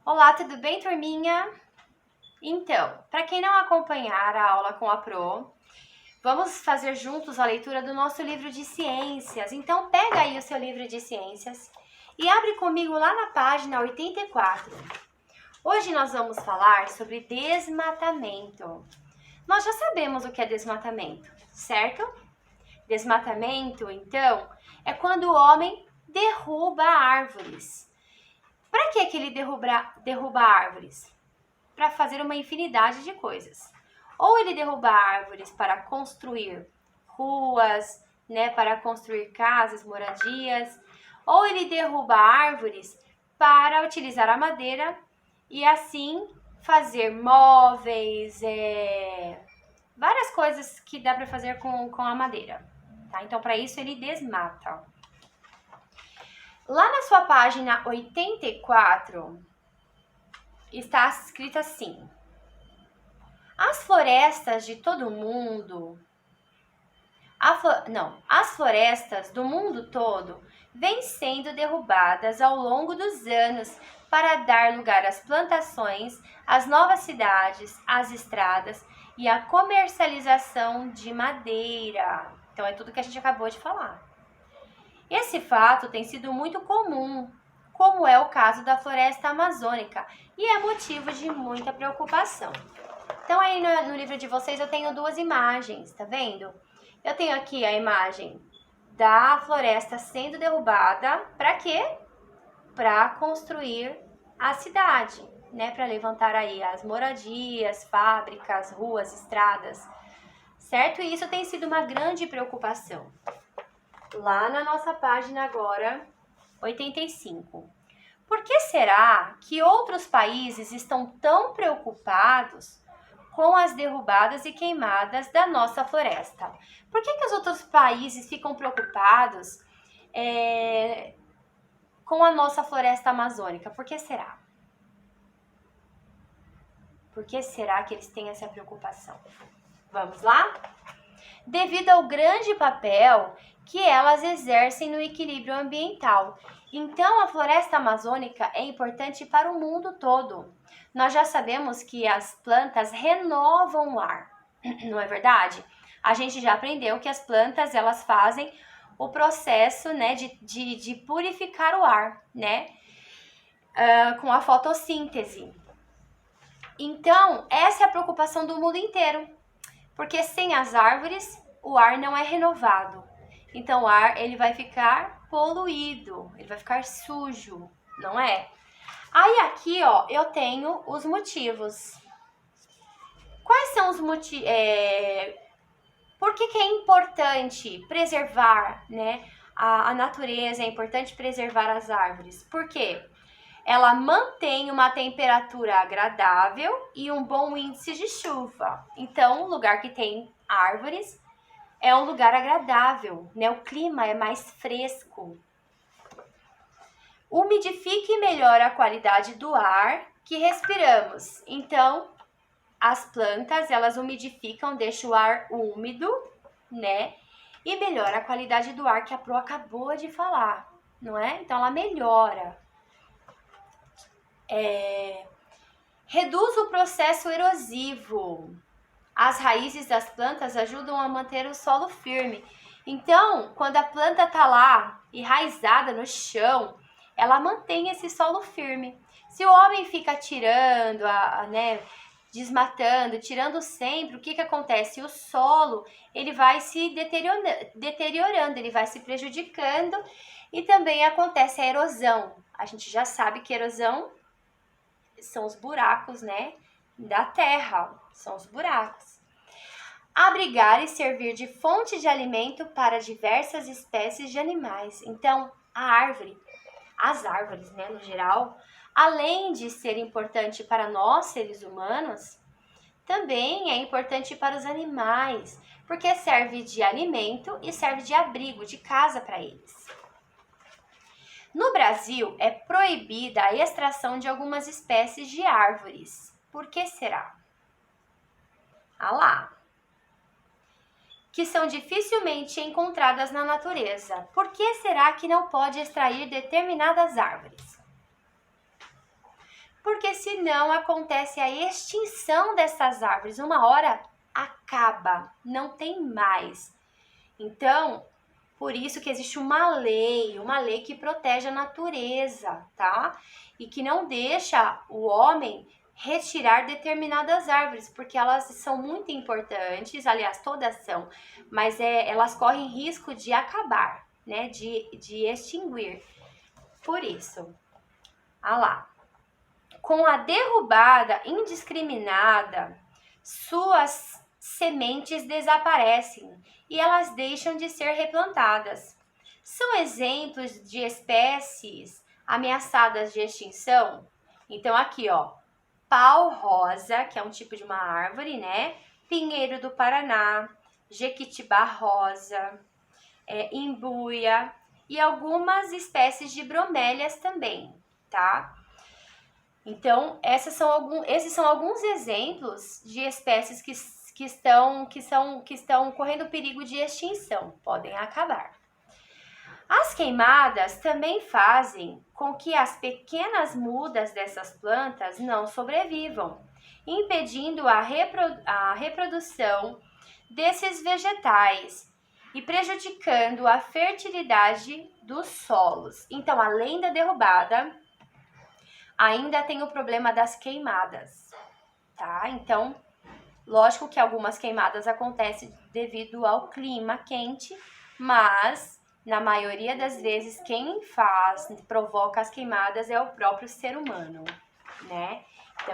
Olá, tudo bem, turminha? Então, para quem não acompanhar a aula com a Pro, vamos fazer juntos a leitura do nosso livro de ciências. Então, pega aí o seu livro de ciências e abre comigo lá na página 84. Hoje nós vamos falar sobre desmatamento. Nós já sabemos o que é desmatamento, certo? Desmatamento, então, é quando o homem derruba árvores. Para que ele derruba árvores? Para fazer uma infinidade de coisas. Ou ele derruba árvores para construir ruas, né, para construir casas, moradias, ou ele derruba árvores para utilizar a madeira e assim fazer móveis, várias coisas que dá para fazer com a madeira. Tá? Então, para isso, ele desmata. Lá na sua página 84, está escrito assim: as florestas de todo o mundo, as florestas do mundo todo vêm sendo derrubadas ao longo dos anos para dar lugar às plantações, às novas cidades, às estradas e à comercialização de madeira. Então é tudo que a gente acabou de falar. Esse fato tem sido muito comum, como é o caso da floresta amazônica, e é motivo de muita preocupação. Então aí no livro de vocês eu tenho duas imagens, tá vendo? Eu tenho aqui a imagem da floresta sendo derrubada, para quê? Para construir a cidade, né? Para levantar aí as moradias, fábricas, ruas, estradas, certo? E isso tem sido uma grande preocupação. Lá na nossa página agora, 85. Por que será que outros países estão tão preocupados com as derrubadas e queimadas da nossa floresta? Por que os outros países ficam preocupados com a nossa floresta amazônica? Por que será? Por que será que eles têm essa preocupação? Vamos lá? Devido ao grande papel que elas exercem no equilíbrio ambiental. Então, a floresta amazônica é importante para o mundo todo. Nós já sabemos que as plantas renovam o ar, não é verdade? A gente já aprendeu que as plantas, elas fazem o processo, né, de purificar o ar, né, com a fotossíntese. Então, essa é a preocupação do mundo inteiro, porque sem as árvores, o ar não é renovado. Então, o ar ele vai ficar poluído, ele vai ficar sujo, não é? Aí aqui, ó, eu tenho os motivos. Quais são os motivos? Por que é importante preservar, né, a natureza? É importante preservar as árvores. Por quê? Ela mantém uma temperatura agradável e um bom índice de chuva. Então, um lugar que tem árvores é um lugar agradável, né? O clima é mais fresco. Umidifica e melhora a qualidade do ar que respiramos. Então, as plantas, elas umidificam, deixam o ar úmido, né? E melhora a qualidade do ar que a Pro acabou de falar, não é? Então, ela melhora. Reduz o processo erosivo. As raízes das plantas ajudam a manter o solo firme. Então, quando a planta está lá, enraizada no chão, ela mantém esse solo firme. Se o homem fica tirando, desmatando, tirando sempre, o que acontece? O solo ele vai se deteriorando, ele vai se prejudicando e também acontece a erosão. A gente já sabe que erosão são os buracos, né, da terra, são os buracos. Abrigar e servir de fonte de alimento para diversas espécies de animais. Então, as árvores, né, no geral, além de ser importante para nós, seres humanos, também é importante para os animais, porque serve de alimento e serve de abrigo, de casa para eles. No Brasil, é proibida a extração de algumas espécies de árvores. Por que será? Ah lá! Que são dificilmente encontradas na natureza. Por que será que não pode extrair determinadas árvores? porque senão acontece a extinção dessas árvores. Uma hora acaba, não tem mais. Então, por isso que existe uma lei que protege a natureza, tá? E que não deixa o homem retirar determinadas árvores, porque elas são muito importantes, aliás, todas são, mas elas correm risco de acabar, né? De extinguir. Por isso, lá. Com a derrubada indiscriminada, suas sementes desaparecem e elas deixam de ser replantadas. São exemplos de espécies ameaçadas de extinção? Então aqui, ó, pau-rosa, que é um tipo de uma árvore, né? Pinheiro do Paraná, jequitibá rosa, imbuia e algumas espécies de bromélias também, tá? Então, esses são alguns exemplos de espécies que estão correndo perigo de extinção, podem acabar. As queimadas também fazem com que as pequenas mudas dessas plantas não sobrevivam, impedindo a reprodução desses vegetais e prejudicando a fertilidade dos solos. Então, além da derrubada, ainda tem o problema das queimadas, tá? Então, lógico que algumas queimadas acontecem devido ao clima quente, mas na maioria das vezes quem provoca as queimadas é o próprio ser humano, né?